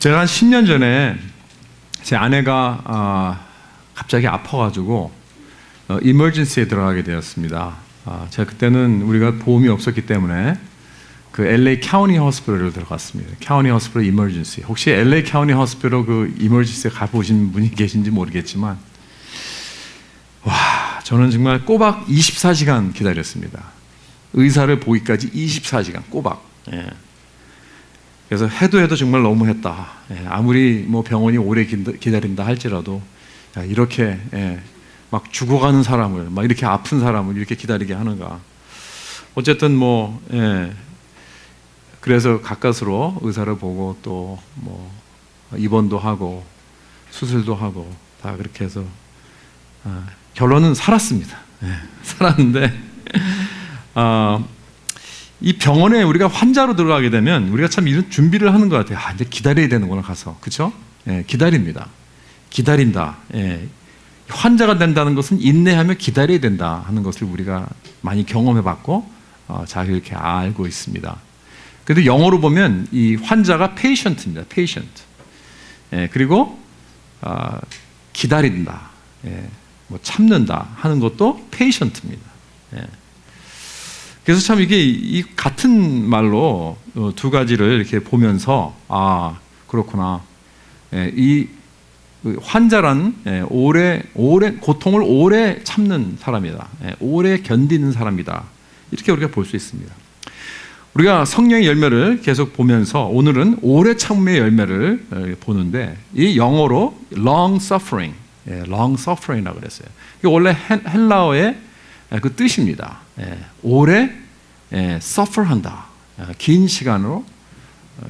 제가 한 10년 전에 제 아내가 갑자기 아파가지고 이머전시에 들어가게 되었습니다. 제가 그때는 우리가 보험이 없었기 때문에 그 LA 카운티 호스피털을 들어갔습니다. 카운티 호스피털 이머전시. 혹시 LA 카운티 호스피털 그 이머전시에 가보신 분이 계신지 모르겠지만, 와, 저는 정말 꼬박 24시간 기다렸습니다. 의사를 보기까지 24시간 꼬박. 예. 그래서 해도 정말 너무했다. 예. 아무리 뭐 병원이 오래 기다린다 할지라도 이렇게 막 죽어가는 사람을, 막 이렇게 아픈 사람을 이렇게 기다리게 하는가. 어쨌든 뭐 그래서 가까스로 의사를 보고 또 뭐 입원도 하고 수술도 하고 다 그렇게 해서 결론은 살았습니다. 살았는데 이 병원에 우리가 환자로 들어가게 되면 우리가 참 이런 준비를 하는 것 같아요. 이제 기다려야 되는구나 가서. 그렇죠? 기다립니다. 기다린다. 환자가 된다는 것은 인내하며 기다려야 된다 하는 것을 우리가 많이 경험해봤고 잘 이렇게 알고 있습니다. 그런데 영어로 보면 이 환자가 patient입니다. patient. 그리고 기다린다, 뭐 참는다 하는 것도 patient입니다. 그래서 참 이게 이 같은 말로 두 가지를 이렇게 보면서 그렇구나. 이 환자란 오래 고통을 오래 참는 사람이다. 오래 견디는 사람이다. 이렇게 우리가 볼 수 있습니다. 우리가 성령의 열매를 계속 보면서 오늘은 오래 참음의 열매를 보는데 이 영어로 long suffering, long suffering이라고 그랬어요. 이게 원래 헬라어의 그 뜻입니다. 오래 suffer한다. 긴 시간으로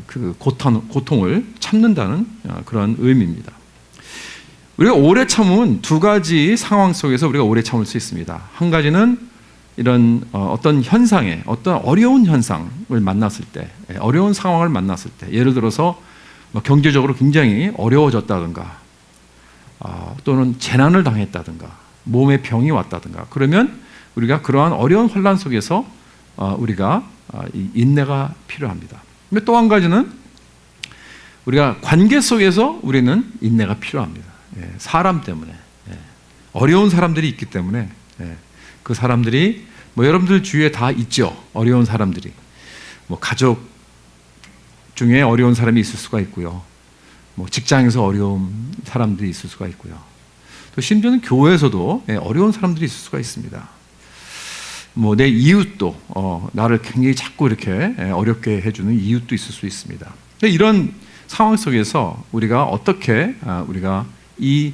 그 고통을 참는다는 그런 의미입니다. 우리가 오래 참음은 두 가지 상황 속에서 우리가 오래 참을 수 있습니다. 한 가지는 이런 어떤 현상에 어떤 어려운 현상을 만났을 때, 어려운 상황을 만났을 때, 예를 들어서 경제적으로 굉장히 어려워졌다든가 또는 재난을 당했다든가 몸에 병이 왔다든가 그러면 우리가 그러한 어려운 환난 속에서 우리가 인내가 필요합니다. 또 한 가지는 우리가 관계 속에서 우리는 인내가 필요합니다. 사람 때문에 어려운 사람들이 있기 때문에 그 사람들이 뭐 여러분들 주위에 다 있죠. 어려운 사람들이 뭐 가족 중에 어려운 사람이 있을 수가 있고요. 뭐 직장에서 어려운 사람들이 있을 수가 있고요. 또 심지어는 교회에서도 어려운 사람들이 있을 수가 있습니다. 뭐 내 이웃도 나를 굉장히 자꾸 이렇게 어렵게 해주는 이웃도 있을 수 있습니다. 이런 상황 속에서 우리가 어떻게 우리가 이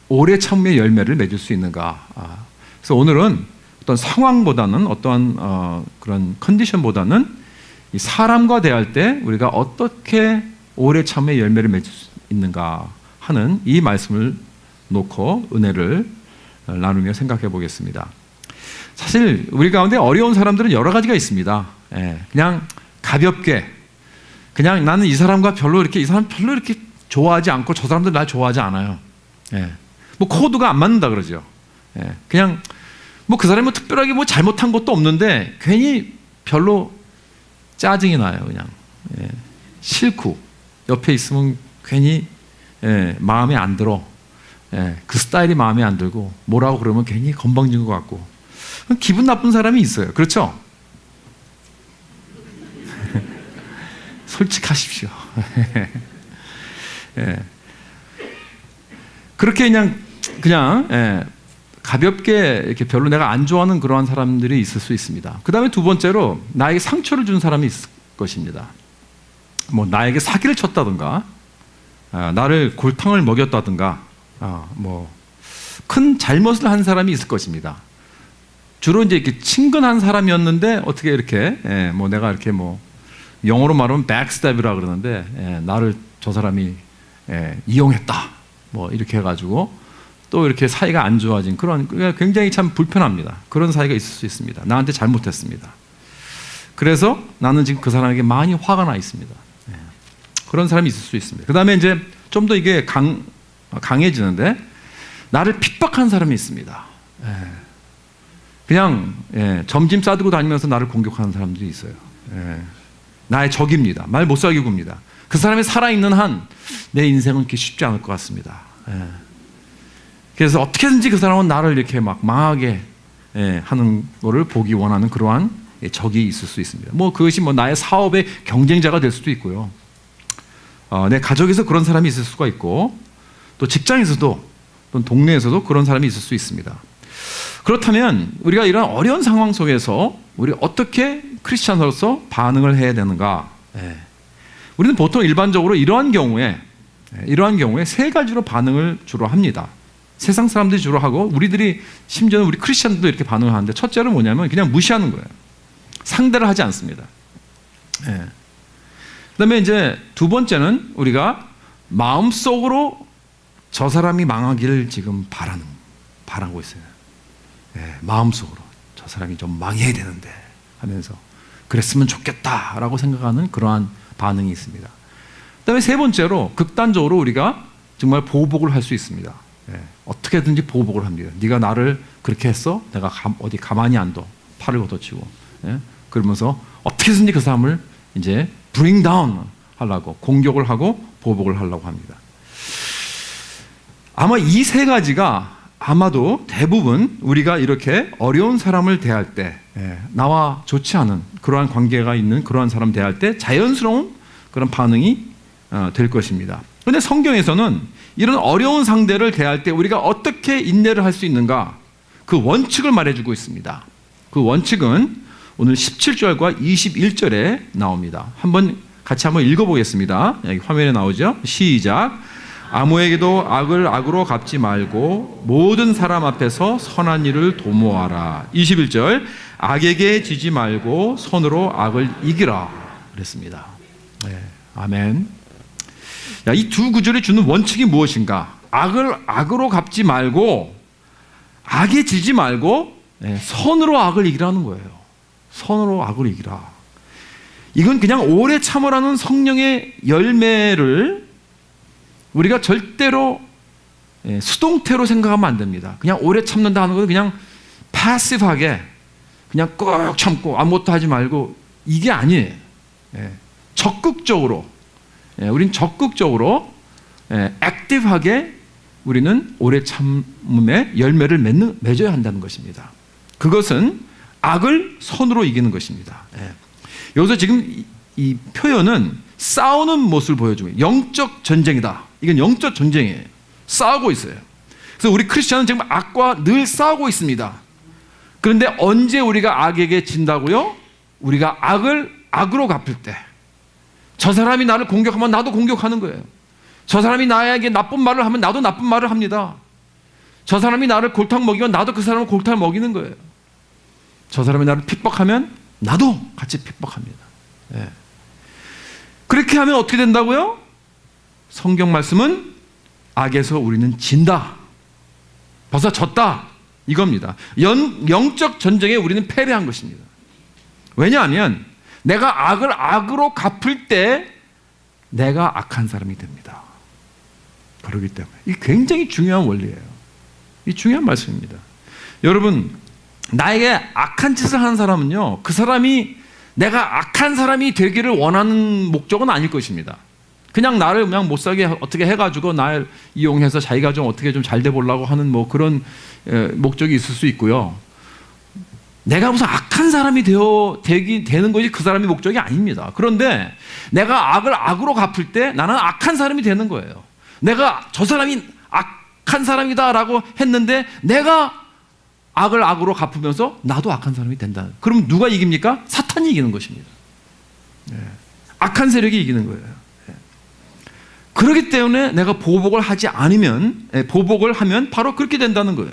오래 참음의 열매를 맺을 수 있는가? 그래서 오늘은 어떤 상황보다는 어떠한 그런 컨디션보다는 이 사람과 대할 때 우리가 어떻게 오래 참음의 열매를 맺을 수 있는가 하는 이 말씀을 놓고 은혜를 나누며 생각해 보겠습니다. 사실 우리 가운데 어려운 사람들은 여러 가지가 있습니다. 그냥 가볍게 그냥 나는 이 사람과 별로 이렇게 이 사람 별로 이렇게 좋아하지 않고 저 사람들 날 좋아하지 않아요. 뭐 코드가 안 맞는다 그러죠. 그냥 뭐 그 사람이 뭐 특별하게 뭐 잘못한 것도 없는데 괜히 별로 짜증이 나요. 그냥 싫고 옆에 있으면 괜히 마음에 안 들어. 그 스타일이 마음에 안 들고 뭐라고 그러면 괜히 건방진 것 같고 기분 나쁜 사람이 있어요. 그렇죠? 솔직하십시오. 그렇게 그냥 가볍게 이렇게 별로 내가 안 좋아하는 그러한 사람들이 있을 수 있습니다. 그 다음에 두 번째로 나에게 상처를 준 사람이 있을 것입니다. 뭐 나에게 사기를 쳤다든가 나를 골탕을 먹였다든가 뭐 큰 잘못을 한 사람이 있을 것입니다. 주로 이제 이렇게 친근한 사람이었는데 어떻게 이렇게 뭐 내가 이렇게 뭐 영어로 말하면 backstab이라 그러는데 나를 저 사람이 이용했다 뭐 이렇게 해가지고 또 이렇게 사이가 안 좋아진 그런 굉장히 참 불편합니다. 그런 사이가 있을 수 있습니다. 나한테 잘못했습니다. 그래서 나는 지금 그 사람에게 많이 화가 나 있습니다. 그런 사람이 있을 수 있습니다. 그 다음에 이제 좀 더 이게 강해지는데 나를 핍박한 사람이 있습니다. 그냥 점심 싸들고 다니면서 나를 공격하는 사람들이 있어요. 나의 적입니다. 말 못 살게 굽니다. 그 사람이 살아있는 한 내 인생은 그렇게 쉽지 않을 것 같습니다. 그래서 어떻게든지 그 사람은 나를 이렇게 막 망하게 하는 거를 보기 원하는 그러한 적이 있을 수 있습니다. 뭐 그것이 뭐 나의 사업의 경쟁자가 될 수도 있고요. 내 가족에서 그런 사람이 있을 수가 있고, 또 직장에서도, 또 동네에서도 그런 사람이 있을 수 있습니다. 그렇다면 우리가 이런 어려운 상황 속에서 우리 어떻게 크리스찬으로서 반응을 해야 되는가? 우리는 보통 일반적으로 이러한 경우에 세 가지로 반응을 주로 합니다. 세상 사람들이 주로 하고, 우리들이 심지어는 우리 크리스찬들도 이렇게 반응을 하는데, 첫째는 뭐냐면 그냥 무시하는 거예요. 상대를 하지 않습니다. 그다음에 이제 두 번째는 우리가 마음속으로 저 사람이 망하기를 지금 바라고 있어요. 마음속으로 저 사람이 좀 망해야 되는데 하면서 그랬으면 좋겠다라고 생각하는 그러한 반응이 있습니다. 그다음에 세 번째로 극단적으로 우리가 정말 보복을 할 수 있습니다. 어떻게든지 보복을 합니다. 네가 나를 그렇게 했어? 내가 어디 가만히 안 둬. 팔을 걷어치고. 그러면서 어떻게든지 그 사람을 이제 bring down 하려고, 공격을 하고 보복을 하려고 합니다. 아마 이 세 가지가 아마도 대부분 우리가 이렇게 어려운 사람을 대할 때, 나와 좋지 않은 그러한 관계가 있는 그러한 사람 대할 때 자연스러운 그런 반응이 될 것입니다. 그런데 성경에서는 이런 어려운 상대를 대할 때 우리가 어떻게 인내를 할 수 있는가, 그 원칙을 말해주고 있습니다. 그 원칙은 오늘 17절과 21절에 나옵니다. 같이 한번 읽어보겠습니다. 여기 화면에 나오죠. 시작. 아무에게도 악을 악으로 갚지 말고 모든 사람 앞에서 선한 일을 도모하라. 21절. 악에게 지지 말고 손으로 악을 이기라. 그랬습니다. 아멘. 이 두 구절이 주는 원칙이 무엇인가? 악을 악으로 갚지 말고, 악에 지지 말고 선으로 악을 이기라는 거예요. 선으로 악을 이기라. 이건 그냥 오래 참으라는 성령의 열매를 우리가 절대로 수동태로 생각하면 안 됩니다. 그냥 오래 참는다 하는 것은 그냥 패시브하게 그냥 꾹 참고 아무것도 하지 말고, 이게 아니에요. 적극적으로, 우린 적극적으로 액티브하게 우리는 오래 참음의 열매를 맺어야 한다는 것입니다. 그것은 악을 선으로 이기는 것입니다. 여기서 지금 이 표현은 싸우는 모습을 보여주고, 영적 전쟁이다. 이건 영적 전쟁이에요. 싸우고 있어요. 그래서 우리 크리스천은 지금 악과 늘 싸우고 있습니다. 그런데 언제 우리가 악에게 진다고요? 우리가 악을 악으로 갚을 때. 저 사람이 나를 공격하면 나도 공격하는 거예요. 저 사람이 나에게 나쁜 말을 하면 나도 나쁜 말을 합니다. 저 사람이 나를 골탕 먹이면 나도 그 사람을 골탕 먹이는 거예요. 저 사람이 나를 핍박하면 나도 같이 핍박합니다. 그렇게 하면 어떻게 된다고요? 성경 말씀은 악에서 우리는 진다. 벌써 졌다. 이겁니다. 영적 전쟁에 우리는 패배한 것입니다. 왜냐하면 내가 악을 악으로 갚을 때 내가 악한 사람이 됩니다. 그렇기 때문에 이 굉장히 중요한 원리예요. 이 중요한 말씀입니다. 여러분, 나에게 악한 짓을 하는 사람은요, 그 사람이 내가 악한 사람이 되기를 원하는 목적은 아닐 것입니다. 그냥 나를 그냥 못 살게 어떻게 해가지고 날 이용해서 자기가 좀 어떻게 좀 잘 돼 보려고 하는 뭐 그런 목적이 있을 수 있고요. 내가 무슨 악한 사람이 되는 것이 그 사람의 목적이 아닙니다. 그런데 내가 악을 악으로 갚을 때 나는 악한 사람이 되는 거예요. 내가 저 사람이 악한 사람이다라고 했는데 내가 악을 악으로 갚으면서 나도 악한 사람이 된다. 그럼 누가 이깁니까? 사탄이 이기는 것입니다. 악한 세력이 이기는 거예요. 그렇기 때문에 내가 보복을 하면 바로 그렇게 된다는 거예요.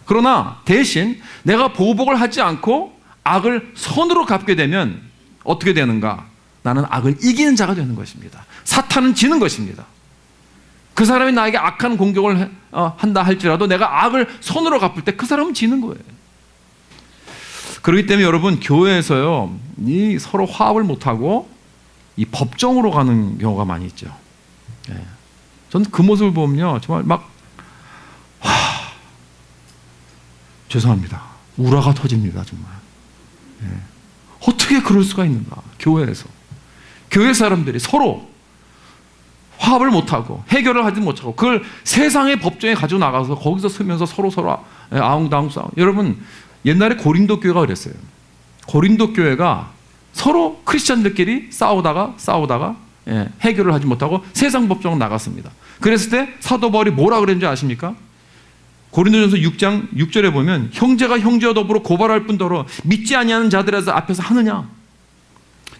그러나 대신 내가 보복을 하지 않고 악을 선으로 갚게 되면 어떻게 되는가? 나는 악을 이기는 자가 되는 것입니다. 사탄은 지는 것입니다. 그 사람이 나에게 악한 공격을 한다 할지라도 내가 악을 선으로 갚을 때 그 사람은 지는 거예요. 그렇기 때문에 여러분, 교회에서요, 이 서로 화합을 못하고 이 법정으로 가는 경우가 많이 있죠. 저는 그 모습을 보면요, 정말 막 죄송합니다. 우라가 터집니다, 정말. 어떻게 그럴 수가 있는가? 교회에서. 교회 사람들이 서로 화합을 못하고 해결을 하지 못하고 그걸 세상의 법정에 가지고 나가서 거기서 쓰면서 서로 아웅다웅 싸워. 여러분, 옛날에 고린도 교회가 그랬어요. 고린도 교회가 서로 크리스찬들끼리 싸우다가 해결을 하지 못하고 세상 법정으로 나갔습니다. 그랬을 때 사도 바울이 뭐라 그랬는지 아십니까? 고린도전서 6장 6절에 보면 형제가 형제와 더불어 고발할 뿐더러 믿지 아니하는 자들에서 앞에서 하느냐?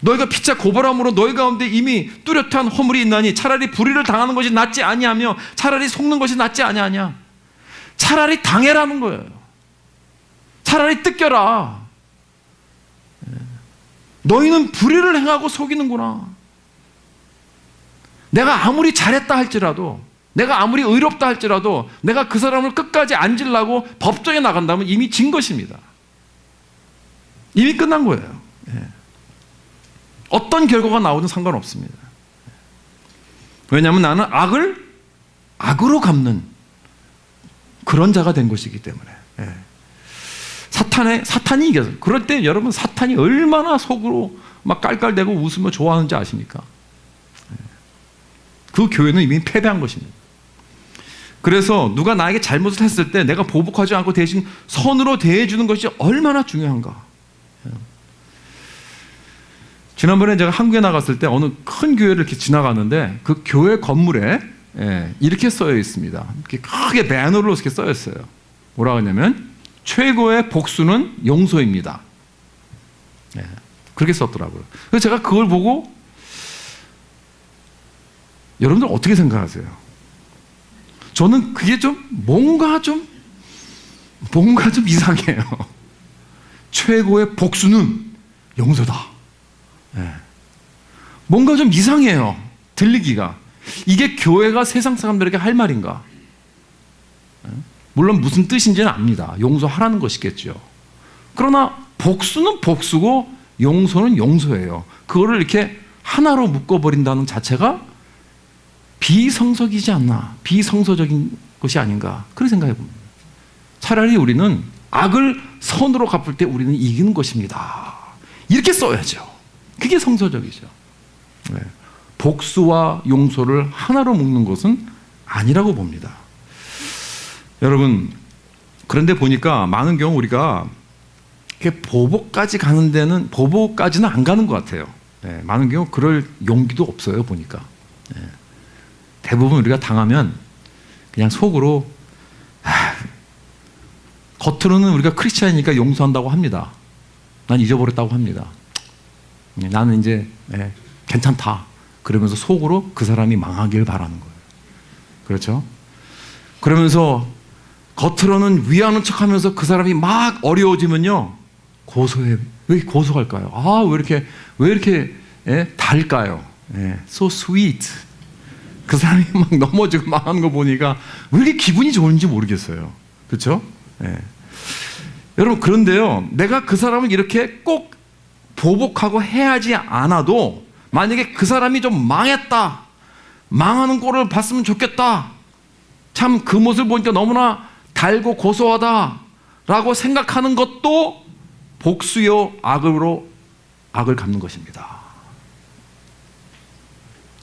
너희가 피차 고발함으로 너희 가운데 이미 뚜렷한 허물이 있나니 차라리 불의를 당하는 것이 낫지 아니하며 차라리 속는 것이 낫지 아니하냐? 차라리 당해라는 거예요. 차라리 뜯겨라. 너희는 불의를 행하고 속이는구나. 내가 아무리 잘했다 할지라도, 내가 아무리 의롭다 할지라도 내가 그 사람을 끝까지 앉으려고 법정에 나간다면 이미 진 것입니다. 이미 끝난 거예요. 어떤 결과가 나오든 상관없습니다. 왜냐하면 나는 악을 악으로 갚는 그런 자가 된 것이기 때문에. 사탄이 이겨서. 그럴 때 여러분, 사탄이 얼마나 속으로 막 깔깔대고 웃으며 좋아하는지 아십니까? 그 교회는 이미 패배한 것입니다. 그래서 누가 나에게 잘못을 했을 때 내가 보복하지 않고 대신 선으로 대해주는 것이 얼마나 중요한가. 지난번에 제가 한국에 나갔을 때 어느 큰 교회를 이렇게 지나갔는데 그 교회 건물에 이렇게 써여 있습니다. 이렇게 크게 배너로 이렇게 써여 있어요. 뭐라고 하냐면 최고의 복수는 용서입니다. 그렇게 썼더라고요. 그래서 제가 그걸 보고 여러분들 어떻게 생각하세요? 저는 그게 뭔가 좀 이상해요. 최고의 복수는 용서다. 뭔가 좀 이상해요. 들리기가. 이게 교회가 세상 사람들에게 할 말인가? 물론 무슨 뜻인지는 압니다. 용서하라는 것이겠죠. 그러나 복수는 복수고 용서는 용서예요. 그거를 이렇게 하나로 묶어버린다는 자체가 비성적이지 않나, 비성서적인 것이 아닌가, 그런 생각해 봅니다. 차라리 우리는 악을 선으로 갚을 때 우리는 이기는 것입니다. 이렇게 써야죠. 그게 성서적이죠. 복수와 용서를 하나로 묶는 것은 아니라고 봅니다. 여러분, 그런데 보니까 많은 경우 우리가 보복까지는 안 가는 것 같아요. 많은 경우 그럴 용기도 없어요, 보니까. 대부분 우리가 당하면 그냥 속으로 겉으로는 우리가 크리스찬이니까 용서한다고 합니다. 난 잊어버렸다고 합니다. 나는 이제 괜찮다. 그러면서 속으로 그 사람이 망하길 바라는 거예요. 그렇죠? 그러면서 겉으로는 위하는 척하면서 그 사람이 막 어려워지면요, 고소해. 왜 고소할까요? 왜 이렇게 달까요? So sweet. 그 사람이 막 넘어지고 망하는 거 보니까 왜 이렇게 기분이 좋은지 모르겠어요. 그렇죠? 여러분, 그런데요, 내가 그 사람을 이렇게 꼭 보복하고 해야지 않아도 만약에 그 사람이 좀 망했다, 망하는 꼴을 봤으면 좋겠다, 참 그 모습을 보니까 너무나 달고 고소하다 라고 생각하는 것도 복수요 악으로 악을 갚는 것입니다.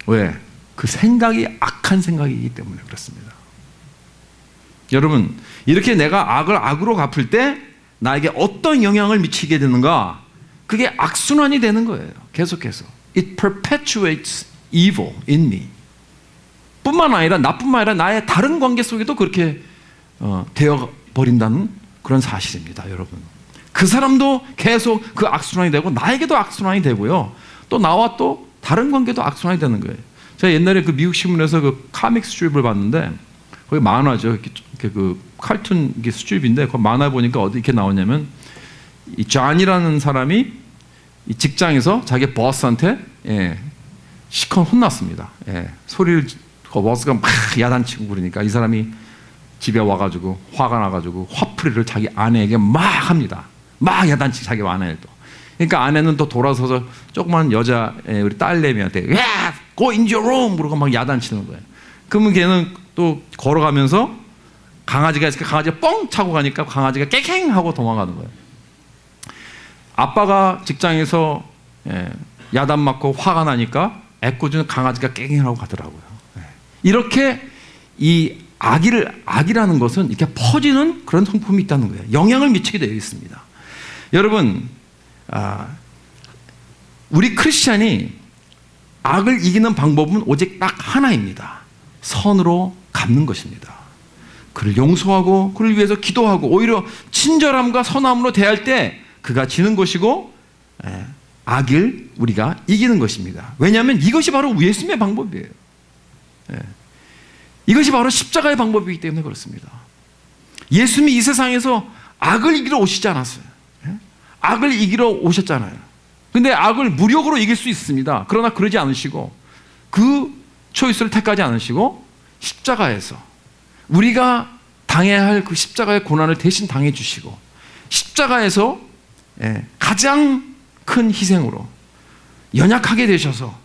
왜? 그 생각이 악한 생각이기 때문에 그렇습니다. 여러분, 이렇게 내가 악을 악으로 갚을 때 나에게 어떤 영향을 미치게 되는가? 그게 악순환이 되는 거예요. 계속해서. It perpetuates evil in me. 나뿐만 아니라 나의 다른 관계 속에도 그렇게 되어버린다는 그런 사실입니다, 여러분. 그 사람도 계속 그 악순환이 되고 나에게도 악순환이 되고요. 또 나와 또 다른 관계도 악순환이 되는 거예요. 제가 옛날에 그 미국 신문에서 그 카믹 스트립을 봤는데, 거기 만화죠. 이렇게 그 칼툰 스트립인데, 그 만화 보니까 어디 이렇게 나오냐면, 이 존이라는 사람이 이 직장에서 자기 버스한테 시컨 혼났습니다. 소리를 그 버스가 막 야단치고 그러니까 이 사람이 집에 와가지고 화가 나가지고 화풀이를 자기 아내에게 막 합니다. 막 야단치고 자기 아내를 또. 그러니까 아내는 또 돌아서서 조그만 여자 우리 딸내미한테 야, go in your room 그러고 막 야단치는 거예요. 그러면 걔는 또 걸어가면서 강아지가 있으니까 강아지가 뻥 차고 가니까 강아지가 깨갱 하고 도망가는 거예요. 아빠가 직장에서 야단 맞고 화가 나니까 애꿎은 강아지가 깽깽하고 가더라고요. 이렇게 이 악이라는 것은 이렇게 퍼지는 그런 성품이 있다는 거예요. 영향을 미치게 되어 있습니다. 여러분, 우리 크리스찬이 악을 이기는 방법은 오직 딱 하나입니다. 선으로 갚는 것입니다. 그를 용서하고 그를 위해서 기도하고 오히려 친절함과 선함으로 대할 때 그가 지는 것이고 악을 우리가 이기는 것입니다. 왜냐하면 이것이 바로 예수님의 방법이에요. 이것이 바로 십자가의 방법이기 때문에 그렇습니다. 예수님이 이 세상에서 악을 이기러 오시지 않았어요. 악을 이기러 오셨잖아요. 근데 악을 무력으로 이길 수 있습니다. 그러나 그러지 않으시고 그 초이스를 택하지 않으시고 십자가에서 우리가 당해야 할 그 십자가의 고난을 대신 당해 주시고 십자가에서 가장 큰 희생으로 연약하게 되셔서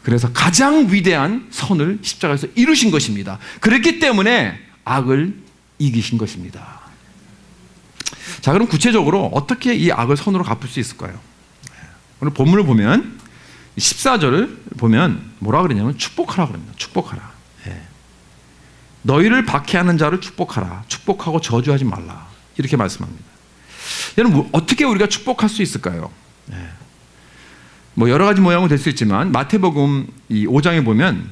그래서 가장 위대한 선을 십자가에서 이루신 것입니다. 그렇기 때문에 악을 이기신 것입니다. 자, 그럼 구체적으로 어떻게 이 악을 선으로 갚을 수 있을까요? 오늘 본문을 보면 14절을 보면 뭐라 그러냐면 축복하라 그럽니다. 축복하라. 너희를 박해하는 자를 축복하라. 축복하고 저주하지 말라. 이렇게 말씀합니다. 여러분, 어떻게 우리가 축복할 수 있을까요? 뭐 여러 가지 모양으로 될 수 있지만 마태복음 이 5장에 보면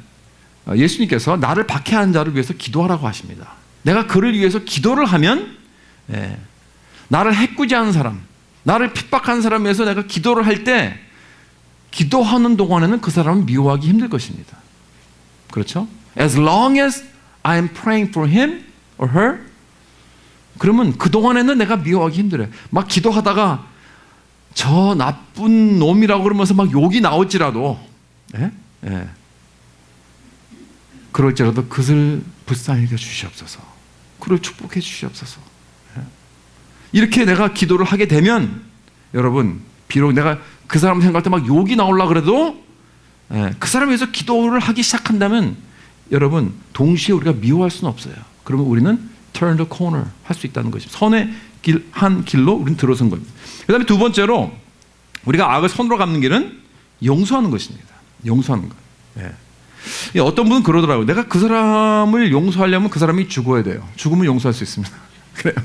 예수님께서 나를 박해하는 자를 위해서 기도하라고 하십니다. 내가 그를 위해서 기도를 하면 나를 해꾸지하는 사람, 나를 핍박하는 사람에 대해서 내가 기도를 할 때 기도하는 동안에는 그 사람은 미워하기 힘들 것입니다. 그렇죠? As long as I am praying for him or her, 그러면 그 동안에는 내가 미워하기 힘들어요. 막 기도하다가 저 나쁜 놈이라고 그러면서 막 욕이 나올지라도, 그럴지라도 그를 불쌍히 여겨 주시옵소서. 그를 축복해 주시옵소서. 이렇게 내가 기도를 하게 되면 여러분, 비록 내가 그 사람 생각할 때 막 욕이 나오려고 그래도 그 사람에 대해서 기도를 하기 시작한다면 여러분, 동시에 우리가 미워할 수는 없어요. 그러면 우리는 turn the corner 할 수 있다는 것입니다. 선의 한 길로 우리는 들어선 겁니다. 그 다음에 두 번째로 우리가 악을 선으로 갚는 길은 용서하는 것입니다. 용서하는 것. 어떤 분은 그러더라고요. 내가 그 사람을 용서하려면 그 사람이 죽어야 돼요. 죽으면 용서할 수 있습니다. 그래요.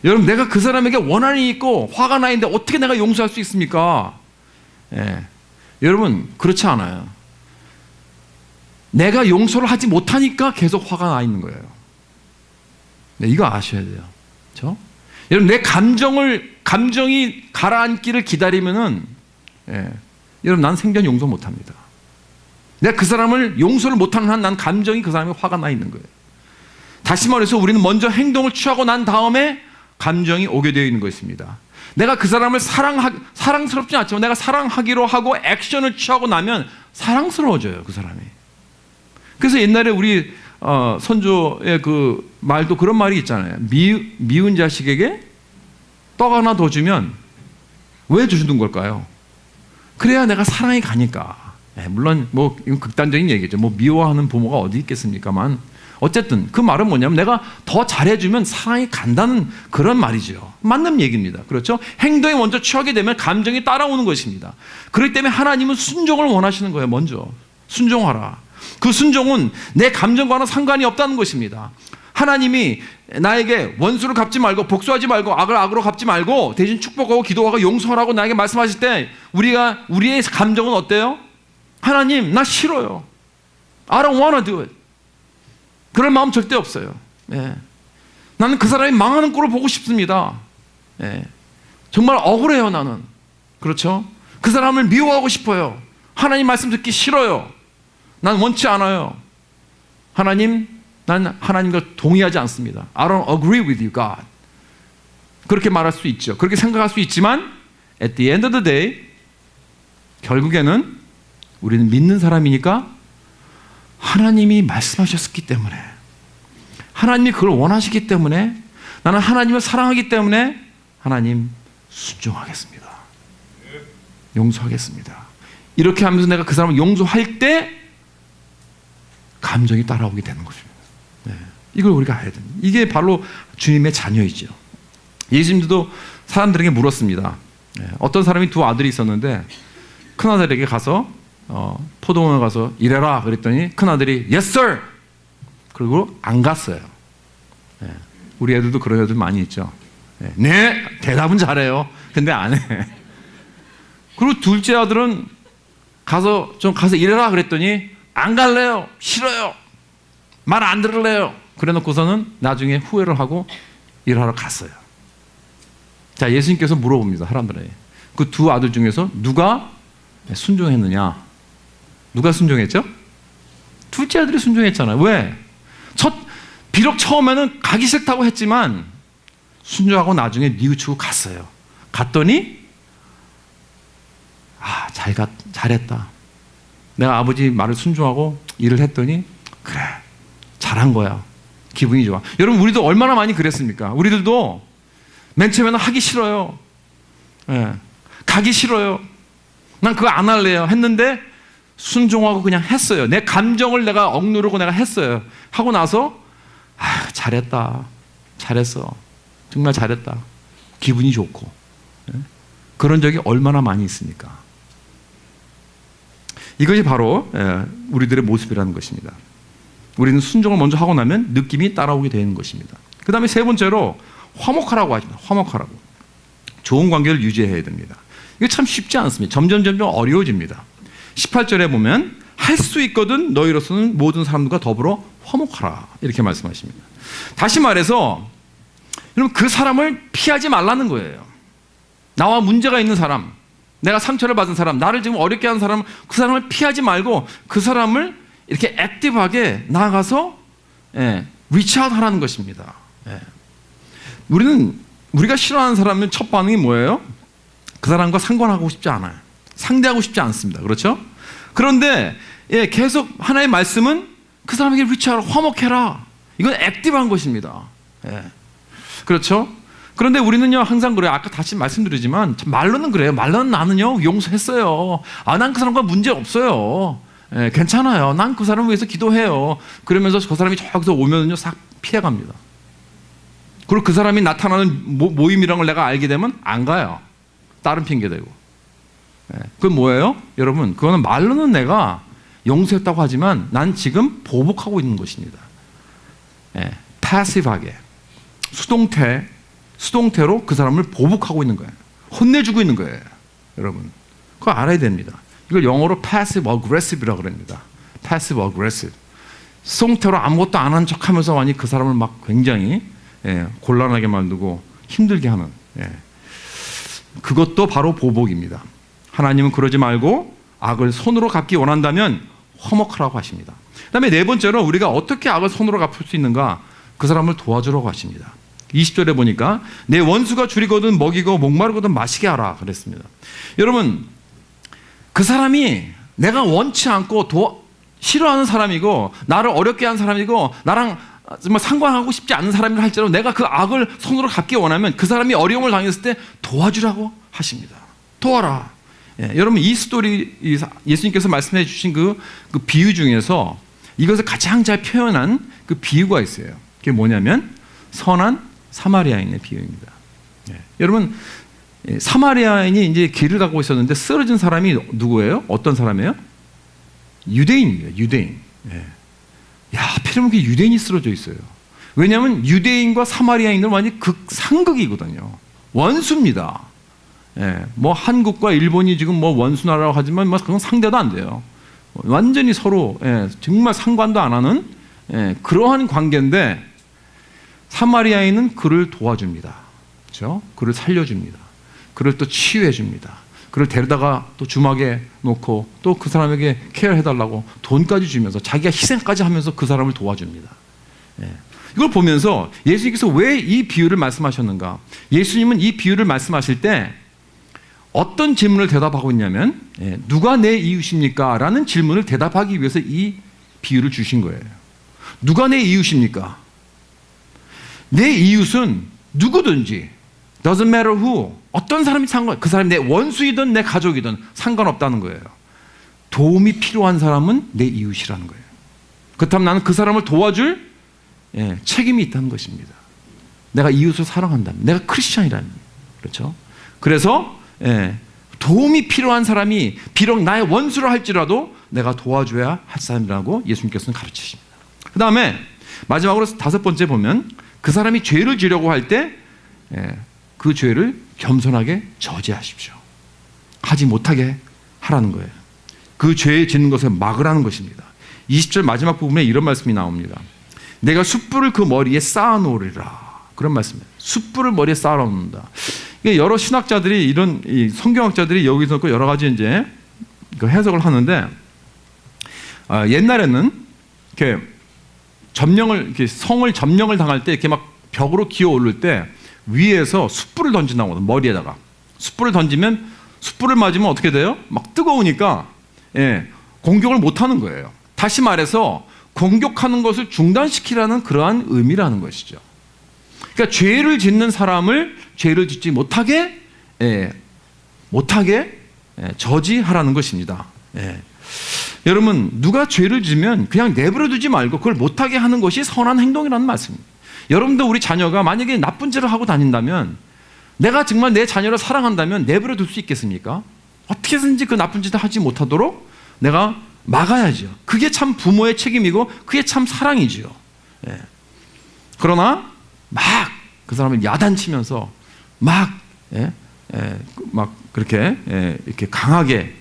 여러분, 내가 그 사람에게 원한이 있고 화가 나 있는데 어떻게 내가 용서할 수 있습니까? 여러분, 그렇지 않아요. 내가 용서를 하지 못하니까 계속 화가 나 있는 거예요. 이거 아셔야 돼요. 그렇죠? 여러분, 내 감정이 가라앉기를 기다리면은 여러분, 난 생전 용서 못합니다. 내가 그 사람을 용서를 못하는 한 난 감정이 그 사람이 화가 나 있는 거예요. 다시 말해서 우리는 먼저 행동을 취하고 난 다음에 감정이 오게 되어 있는 것입니다. 내가 그 사람을 사랑스럽지 않지만 내가 사랑하기로 하고 액션을 취하고 나면 사랑스러워져요, 그 사람이. 그래서 옛날에 우리 선조의 그 말도 그런 말이 있잖아요. 미운 자식에게 떡 하나 더 주면 왜 주는 걸까요? 그래야 내가 사랑이 가니까. 물론 뭐 이건 극단적인 얘기죠. 뭐 미워하는 부모가 어디 있겠습니까만 어쨌든 그 말은 뭐냐면 내가 더 잘해주면 사랑이 간다는 그런 말이죠. 맞는 얘기입니다. 그렇죠? 행동에 먼저 취하게 되면 감정이 따라오는 것입니다. 그렇기 때문에 하나님은 순종을 원하시는 거예요. 먼저 순종하라. 그 순종은 내 감정과는 상관이 없다는 것입니다. 하나님이 나에게 원수를 갚지 말고 복수하지 말고 악을 악으로 갚지 말고 대신 축복하고 기도하고 용서하라고 나에게 말씀하실 때 우리의 감정은 어때요? 하나님, 나 싫어요. I don't want to do it. 그럴 마음 절대 없어요. 나는 그 사람이 망하는 꼴을 보고 싶습니다. 정말 억울해요, 나는. 그렇죠? 그 사람을 미워하고 싶어요. 하나님 말씀 듣기 싫어요. 난 원치 않아요. 하나님, 난 하나님과 동의하지 않습니다. I don't agree with you, God. 그렇게 말할 수 있죠. 그렇게 생각할 수 있지만 at the end of the day 결국에는 우리는 믿는 사람이니까 하나님이 말씀하셨기 때문에 하나님이 그걸 원하시기 때문에 나는 하나님을 사랑하기 때문에 하나님 순종하겠습니다. 용서하겠습니다. 이렇게 하면서 내가 그 사람을 용서할 때 감정이 따라오게 되는 것입니다. 이걸 우리가 알아야 됩니다. 이게 바로 주님의 자녀이죠. 예수님도 사람들에게 물었습니다. 어떤 사람이 두 아들이 있었는데 큰아들에게 가서 포도원에 가서 일해라 그랬더니 큰아들이 Yes sir! 그리고 안 갔어요. 우리 애들도 그런 애들 많이 있죠. 네, 대답은 잘해요. 근데 안 해. 그리고 둘째 아들은 가서 일해라 그랬더니 안 갈래요. 싫어요. 말 안 들을래요. 그래 놓고서는 나중에 후회를 하고 일하러 갔어요. 자, 예수님께서 물어봅니다. 사람들에게. 그 두 아들 중에서 누가 순종했느냐? 누가 순종했죠? 둘째 아들이 순종했잖아요. 왜? 비록 처음에는 가기 싫다고 했지만 순종하고 나중에 뉘우치고 갔어요. 갔더니 잘했다. 내가 아버지 말을 순종하고 일을 했더니 그래, 잘한 거야. 기분이 좋아. 여러분, 우리도 얼마나 많이 그랬습니까? 우리들도 맨 처음에는 하기 싫어요. 가기 싫어요. 난 그거 안 할래요. 했는데 순종하고 그냥 했어요. 내 감정을 내가 억누르고 내가 했어요. 하고 나서 잘했다. 잘했어. 정말 잘했다. 기분이 좋고. 그런 적이 얼마나 많이 있습니까? 이것이 바로 우리들의 모습이라는 것입니다. 우리는 순종을 먼저 하고 나면 느낌이 따라오게 되는 것입니다. 그 다음에 세 번째로 화목하라고 하십니다. 화목하라고. 좋은 관계를 유지해야 됩니다. 이게 참 쉽지 않습니다. 점점 어려워집니다. 18절에 보면 할 수 있거든 너희로서는 모든 사람들과 더불어 화목하라 이렇게 말씀하십니다. 다시 말해서 여러분, 그 사람을 피하지 말라는 거예요. 나와 문제가 있는 사람, 내가 상처를 받은 사람, 나를 지금 어렵게 하는 사람, 그 사람을 피하지 말고 그 사람을 이렇게 액티브하게 나아가서 리치아웃 하라는 것입니다. 우리가 싫어하는 사람은 첫 반응이 뭐예요? 그 사람과 상관하고 싶지 않아요. 상대하고 싶지 않습니다. 그렇죠? 그런데 계속 하나의 말씀은 그 사람에게 리치아웃, 화목해라. 이건 액티브한 것입니다. 그렇죠? 그런데 우리는요, 항상 그래요. 아까 다시 말씀드리지만 말로는 그래요. 말로는 나는요 용서했어요. 난 그 사람과 문제 없어요. 괜찮아요. 난 그 사람을 위해서 기도해요. 그러면서 그 사람이 저기서 오면요 싹 피해갑니다. 그리고 그 사람이 나타나는 모임이라는 걸 내가 알게 되면 안 가요. 다른 핑계 대고. 그건 뭐예요? 여러분, 그거는 말로는 내가 용서했다고 하지만 난 지금 보복하고 있는 것입니다. 패시브하게 수동태로 그 사람을 보복하고 있는 거예요. 혼내주고 있는 거예요. 여러분, 그거 알아야 됩니다. 이걸 영어로 passive aggressive라고 그럽니다. passive aggressive. 수동태로 아무것도 안 한 척하면서 많이 그 사람을 막 굉장히 곤란하게 만들고 힘들게 하는, 그것도 바로 보복입니다. 하나님은 그러지 말고 악을 손으로 갚기 원한다면 화목하라고 하십니다. 그 다음에 네 번째로 우리가 어떻게 악을 손으로 갚을 수 있는가? 그 사람을 도와주라고 하십니다. 20절에 보니까 내 원수가 줄이거든 먹이고 목마르거든 마시게 하라 그랬습니다. 여러분, 그 사람이 내가 원치 않고 싫어하는 사람이고 나를 어렵게 한 사람이고 나랑 정말 상관하고 싶지 않은 사람이라 할지라도 내가 그 악을 손으로 갚기 원하면 그 사람이 어려움을 당했을 때 도와주라고 하십니다. 도와라. 여러분, 이 스토리, 예수님께서 말씀해 주신 그 비유 중에서 이것을 가장 잘 표현한 그 비유가 있어요. 그게 뭐냐면 선한 사마리아인의 비유입니다. 여러분, 사마리아인이 이제 길을 가고 있었는데 쓰러진 사람이 누구예요? 어떤 사람이에요? 유대인이에요. 유대인. 하필이면 그 유대인이 쓰러져 있어요. 왜냐하면 유대인과 사마리아인은 완전히 극상극이거든요. 원수입니다. 뭐 한국과 일본이 지금 뭐 원수나라라고 하지만 뭐 그건 상대도 안 돼요. 완전히 서로 정말 상관도 안 하는 그러한 관계인데 사마리아인은 그를 도와줍니다. 그렇죠? 그를 살려줍니다. 그를 또 치유해줍니다. 그를 데려다가 또 주막에 놓고 또 그 사람에게 케어해달라고 돈까지 주면서 자기가 희생까지 하면서 그 사람을 도와줍니다. 이걸 보면서 예수님께서 왜 이 비유를 말씀하셨는가? 예수님은 이 비유를 말씀하실 때 어떤 질문을 대답하고 있냐면 누가 내 이웃입니까? 라는 질문을 대답하기 위해서 이 비유를 주신 거예요. 누가 내 이웃입니까? 내 이웃은 누구든지 doesn't matter who, 어떤 사람이 그 사람이 내 원수이든 내 가족이든 상관없다는 거예요. 도움이 필요한 사람은 내 이웃이라는 거예요. 그렇다면 나는 그 사람을 도와줄 책임이 있다는 것입니다. 내가 이웃을 사랑한다면, 내가 크리스찬이라면. 그렇죠? 그래서 도움이 필요한 사람이 비록 나의 원수를 할지라도 내가 도와줘야 할 사람이라고 예수님께서는 가르치십니다. 그 다음에 마지막으로 5번째 보면 그 사람이 죄를 지려고 할 때 그 죄를 겸손하게 저지하십시오. 하지 못하게 하라는 거예요. 그 죄에 짓는 것을 막으라는 것입니다. 20절 마지막 부분에 이런 말씀이 나옵니다. 내가 숯불을 그 머리에 쌓아놓으리라. 그런 말씀이에요. 숯불을 머리에 쌓아놓는다. 여러 신학자들이 이런 성경학자들이 여기서 여러 가지 이제 해석을 하는데 옛날에는 이렇게 이렇게 성을 점령을 당할 때 이렇게 막 벽으로 기어 오를 때 위에서 숯불을 던진다고 하거든요. 머리에다가 숯불을 던지면 숯불을 맞으면 어떻게 돼요? 막 뜨거우니까 공격을 못 하는 거예요. 다시 말해서 공격하는 것을 중단시키라는 그러한 의미라는 것이죠. 그러니까 죄를 짓는 사람을 죄를 짓지 못하게 저지하라는 것입니다. 여러분, 누가 죄를 지면 그냥 내버려 두지 말고 그걸 못하게 하는 것이 선한 행동이라는 말씀입니다. 여러분도 우리 자녀가 만약에 나쁜 짓을 하고 다닌다면, 내가 정말 내 자녀를 사랑한다면 내버려 둘 수 있겠습니까? 어떻게든지 그 나쁜 짓을 하지 못하도록 내가 막아야죠. 그게 참 부모의 책임이고 그게 참 사랑이죠. 그러나 막 그 사람을 야단치면서 막 그렇게 이렇게 강하게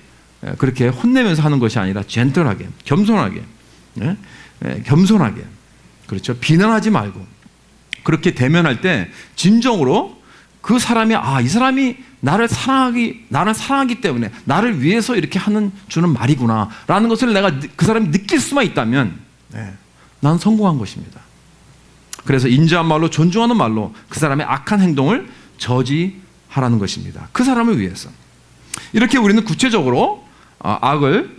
그렇게 혼내면서 하는 것이 아니라 젠틀하게, 겸손하게, 겸손하게, 그렇죠. 비난하지 말고 그렇게 대면할 때 진정으로 그 사람이 이 사람이 나를 사랑하기 때문에 나를 위해서 이렇게 주는 말이구나라는 것을 내가 그 사람이 느낄 수만 있다면 난 성공한 것입니다. 그래서 인자한 말로, 존중하는 말로 그 사람의 악한 행동을 저지하라는 것입니다. 그 사람을 위해서. 이렇게 우리는 구체적으로 악을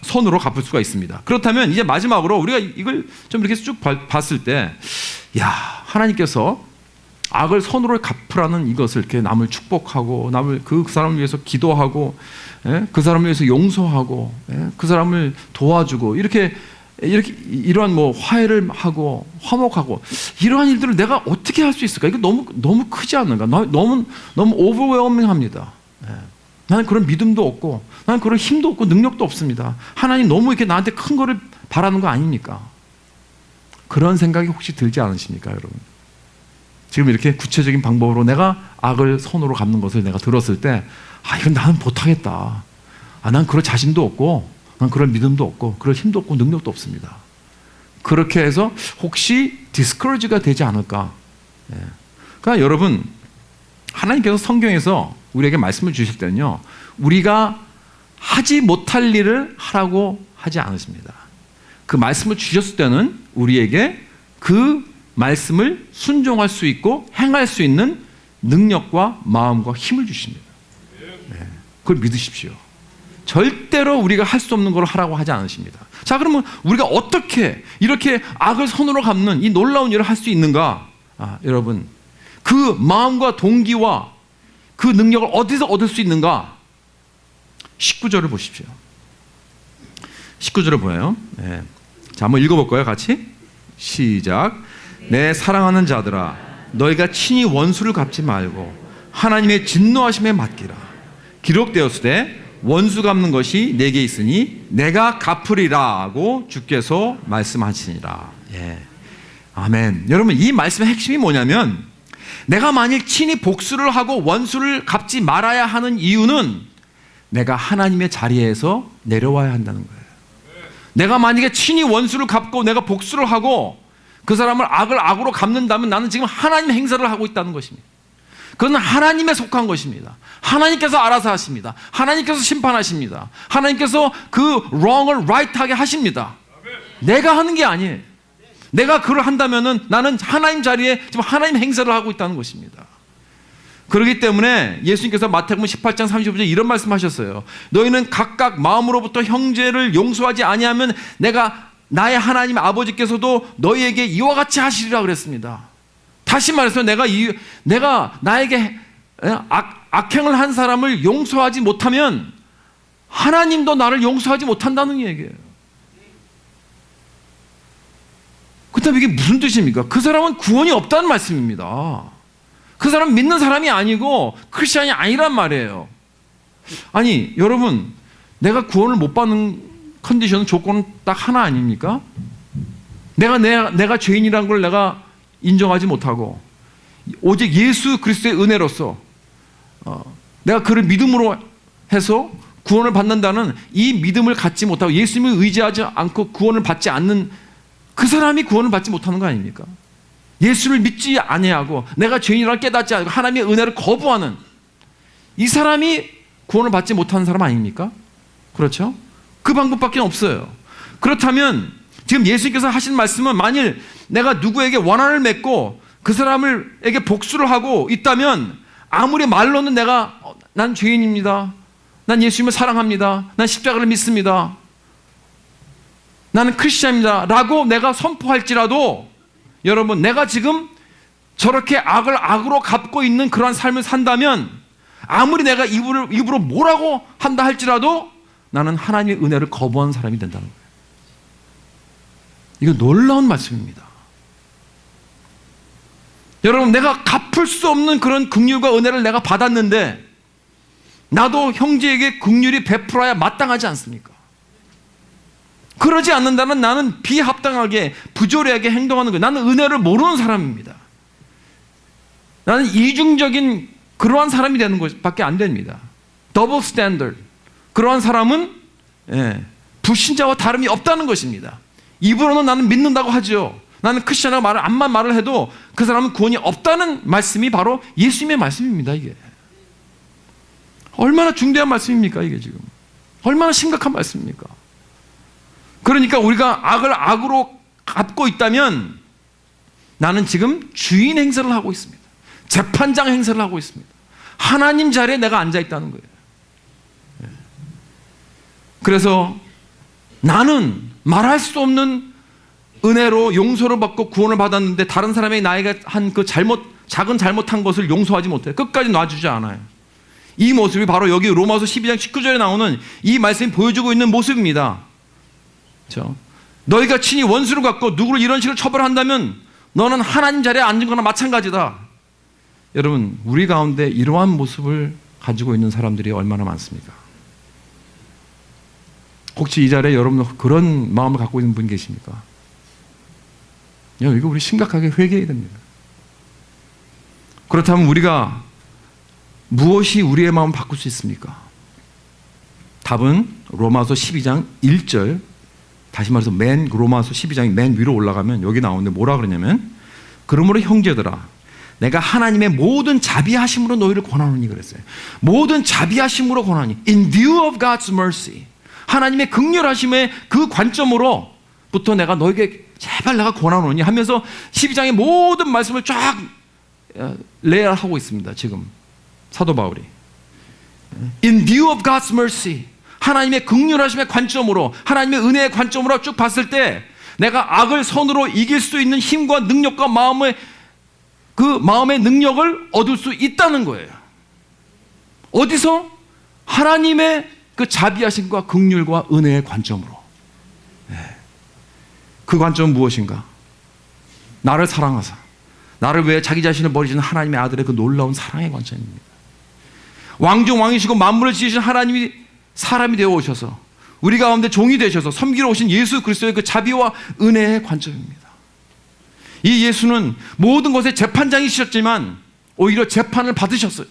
손으로 갚을 수가 있습니다. 그렇다면 이제 마지막으로 우리가 이걸 좀 이렇게 쭉 봤을 때, 하나님께서 악을 손으로 갚으라는 이것을 이렇게 남을 축복하고, 그 사람을 위해서 기도하고, 그 사람을 위해서 용서하고, 그 사람을 도와주고, 이러한 화해를 하고 화목하고, 이러한 일들을 내가 어떻게 할 수 있을까? 이거 너무 크지 않는가? 너무 오버웨어밍합니다. 나는 그런 믿음도 없고, 나는 그런 힘도 없고 능력도 없습니다. 하나님 너무 이렇게 나한테 큰 거를 바라는 거 아닙니까? 그런 생각이 혹시 들지 않으십니까, 여러분? 지금 이렇게 구체적인 방법으로 내가 악을 손으로 갚는 것을 내가 들었을 때, 이건 나는 못하겠다. 난 그럴 자신도 없고, 난 그런 믿음도 없고, 그럴 힘도 없고, 능력도 없습니다. 그렇게 해서 혹시 디스커리지가 되지 않을까? 그러니까 여러분, 하나님께서 성경에서 우리에게 말씀을 주실 때는요, 우리가 하지 못할 일을 하라고 하지 않으십니다. 그 말씀을 주셨을 때는 우리에게 그 말씀을 순종할 수 있고 행할 수 있는 능력과 마음과 힘을 주십니다. 그걸 믿으십시오. 절대로 우리가 할 수 없는 걸 하라고 하지 않으십니다. 자, 그러면 우리가 어떻게 이렇게 악을 손으로 갚는 이 놀라운 일을 할 수 있는가? 여러분, 그 마음과 동기와 그 능력을 어디서 얻을 수 있는가? 19절을 보십시오. 19절을 보여요. 자, 한번 읽어볼까요? 같이? 시작. 내 사랑하는 자들아, 너희가 친히 원수를 갚지 말고 하나님의 진노하심에 맡기라. 기록되었으되 원수 갚는 것이 내게 있으니 내가 갚으리라고 주께서 말씀하시니라. 아멘. 여러분, 이 말씀의 핵심이 뭐냐면, 내가 만일 친히 복수를 하고 원수를 갚지 말아야 하는 이유는 내가 하나님의 자리에서 내려와야 한다는 거예요. 내가 만약에 친히 원수를 갚고 내가 복수를 하고 그 사람을 악을 악으로 갚는다면 나는 지금 하나님의 행사를 하고 있다는 것입니다. 그건 하나님에 속한 것입니다. 하나님께서 알아서 하십니다. 하나님께서 심판하십니다. 하나님께서 그 wrong을 right하게 하십니다. 내가 하는 게 아니에요. 내가 그걸 한다면은 나는 하나님 자리에 지금 하나님 행사를 하고 있다는 것입니다. 그렇기 때문에 예수님께서 마태복음 18장 35절에 이런 말씀하셨어요. 너희는 각각 마음으로부터 형제를 용서하지 아니하면 나의 하나님 아버지께서도 너희에게 이와 같이 하시리라 그랬습니다. 다시 말해서 내가 나에게 악행을 한 사람을 용서하지 못하면 하나님도 나를 용서하지 못한다는 얘기예요. 그렇다면 이게 무슨 뜻입니까? 그 사람은 구원이 없다는 말씀입니다. 그 사람 믿는 사람이 아니고 크리스천이 아니란 말이에요. 아니 여러분, 내가 구원을 못 받는 컨디션 조건은 딱 하나 아닙니까? 내가 죄인이라는 걸 내가 인정하지 못하고 오직 예수 그리스도의 은혜로서 내가 그를 믿음으로 해서 구원을 받는다는 이 믿음을 갖지 못하고 예수님을 의지하지 않고 구원을 받지 않는 그 사람이 구원을 받지 못하는 거 아닙니까? 예수를 믿지 아니하고 내가 죄인이라고 깨닫지 않고 하나님의 은혜를 거부하는 이 사람이 구원을 받지 못하는 사람 아닙니까? 그렇죠? 그 방법밖에 없어요. 그렇다면 지금 예수님께서 하신 말씀은 만일 내가 누구에게 원한을 맺고 그 사람에게 복수를 하고 있다면 아무리 말로는 난 죄인입니다, 난 예수님을 사랑합니다, 난 십자가를 믿습니다, 나는 크리스찬입니다 라고 내가 선포할지라도 여러분, 내가 지금 저렇게 악을 악으로 갚고 있는 그러한 삶을 산다면 아무리 내가 입으로 뭐라고 한다 할지라도 나는 하나님의 은혜를 거부한 사람이 된다는 거예요. 이거 놀라운 말씀입니다. 여러분, 내가 갚을 수 없는 그런 긍휼과 은혜를 내가 받았는데 나도 형제에게 긍휼이 베풀어야 마땅하지 않습니까? 그러지 않는다면 나는 비합당하게 부조리하게 행동하는 거예요. 나는 은혜를 모르는 사람입니다. 나는 이중적인 그러한 사람이 되는 것밖에 안 됩니다. 더블 스탠더드. 그러한 사람은 불신자와 다름이 없다는 것입니다. 입으로는 나는 믿는다고 하죠. 나는 크리스천이라고 암만 말을 해도 그 사람은 구원이 없다는 말씀이 바로 예수님의 말씀입니다. 이게 얼마나 중대한 말씀입니까? 이게 지금 얼마나 심각한 말씀입니까? 그러니까 우리가 악을 악으로 갚고 있다면 나는 지금 주인 행세를 하고 있습니다. 재판장 행세를 하고 있습니다. 하나님 자리에 내가 앉아 있다는 거예요. 그래서 나는 말할 수 없는 은혜로 용서를 받고 구원을 받았는데 다른 사람이 나에게 한 그 작은 잘못한 것을 용서하지 못해요. 끝까지 놔주지 않아요. 이 모습이 바로 여기 로마서 12장 19절에 나오는 이 말씀이 보여주고 있는 모습입니다. 그렇죠? 너희가 친히 원수를 갖고 누구를 이런 식으로 처벌한다면 너는 하나님 자리에 앉은 거나 마찬가지다. 여러분, 우리 가운데 이러한 모습을 가지고 있는 사람들이 얼마나 많습니까? 혹시 이 자리에 여러분 그런 마음을 갖고 있는 분 계십니까? 이거 우리 심각하게 회개해야 됩니다. 그렇다면 우리가 무엇이 우리의 마음을 바꿀 수 있습니까? 답은 로마서 12장 1절, 다시 말해서 로마서 12장이 맨 위로 올라가면 여기 나오는데 뭐라 그러냐면, 그러므로 형제들아 내가 하나님의 모든 자비하심으로 너희를 권하노니 그랬어요. 모든 자비하심으로 권하니, in view of God's mercy, 하나님의 긍휼하심의 그 관점으로부터 내가 너에게 제발 내가 권하노니 하면서 12장의 모든 말씀을 쫙 레이어하고 있습니다. 지금 사도 바울이 in view of God's mercy, 하나님의 긍휼하심의 관점으로, 하나님의 은혜의 관점으로 쭉 봤을 때 내가 악을 선으로 이길 수 있는 힘과 능력과 마음의 능력을 얻을 수 있다는 거예요. 어디서? 하나님의 그 자비하심과 긍휼과 은혜의 관점으로. 그 관점은 무엇인가? 나를 사랑하사 나를 위해 자기 자신을 버리시는 하나님의 아들의 그 놀라운 사랑의 관점입니다. 왕중 왕이시고 만물을 지으신 하나님이 사람이 되어 오셔서 우리 가운데 종이 되셔서 섬기러 오신 예수 그리스도의 그 자비와 은혜의 관점입니다. 이 예수는 모든 것의 재판장이셨지만 오히려 재판을 받으셨어요.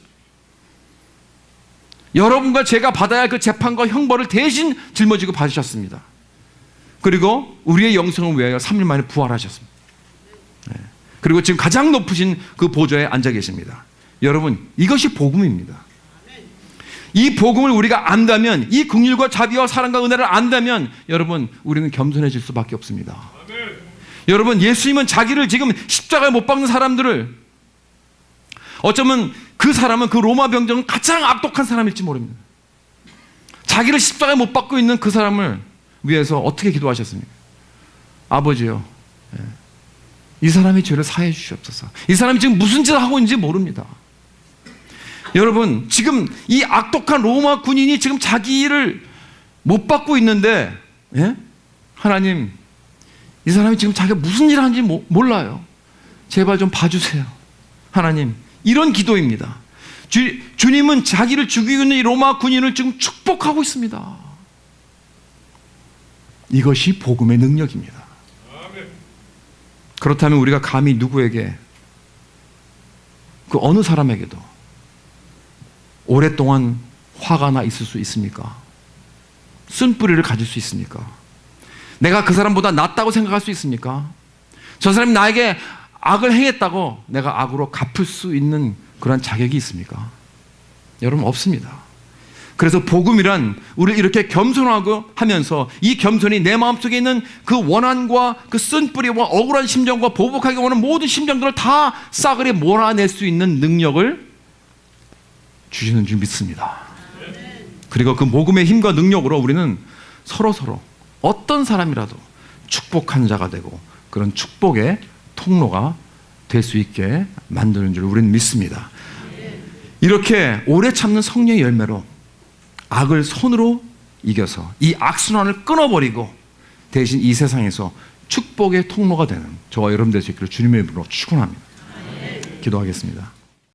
여러분과 제가 받아야 할 그 재판과 형벌을 대신 짊어지고 받으셨습니다. 그리고 우리의 영생을 위하여 3일 만에 부활하셨습니다. 그리고 지금 가장 높으신 그 보좌에 앉아 계십니다. 여러분, 이것이 복음입니다. 이 복음을 우리가 안다면, 이 긍휼과 자비와 사랑과 은혜를 안다면 여러분, 우리는 겸손해질 수밖에 없습니다. 여러분, 예수님은 자기를 지금 십자가에 못 박는 사람들을, 어쩌면 그 사람은, 그 로마 병정은 가장 악독한 사람일지 모릅니다. 자기를 십자가에 못 박고 있는 그 사람을 위해서 어떻게 기도하셨습니까? 아버지요, 이 사람의 죄를 사해 주시옵소서. 이 사람이 지금 무슨 짓을 하고 있는지 모릅니다. 여러분, 지금 이 악독한 로마 군인이 지금 자기를 못 받고 있는데, 하나님, 이 사람이 지금 자기가 무슨 일을 하는지 몰라요. 제발 좀 봐주세요. 하나님, 이런 기도입니다. 주님은 자기를 죽이고 있는 이 로마 군인을 지금 축복하고 있습니다. 이것이 복음의 능력입니다. 그렇다면 우리가 감히 누구에게, 그 어느 사람에게도 오랫동안 화가 나 있을 수 있습니까? 쓴뿌리를 가질 수 있습니까? 내가 그 사람보다 낫다고 생각할 수 있습니까? 저 사람이 나에게 악을 행했다고 내가 악으로 갚을 수 있는 그런 자격이 있습니까? 여러분, 없습니다. 그래서 복음이란 우리를 이렇게 겸손하고 하면서 이 겸손이 내 마음속에 있는 그 원한과 그 쓴뿌리와 억울한 심정과 보복하기 원하는 모든 심정들을 다 싸그리 몰아낼 수 있는 능력을 주시는 줄 믿습니다. 그리고 그 복음의 힘과 능력으로 우리는 서로 어떤 사람이라도 축복한 자가 되고 그런 축복의 통로가 될 수 있게 만드는 줄 우리는 믿습니다. 이렇게 오래 참는 성령의 열매로 악을 손으로 이겨서 이 악순환을 끊어버리고 대신 이 세상에서 축복의 통로가 되는 저와 여러분 될 수 있기를 주님의 이름으로 축원합니다. 기도하겠습니다.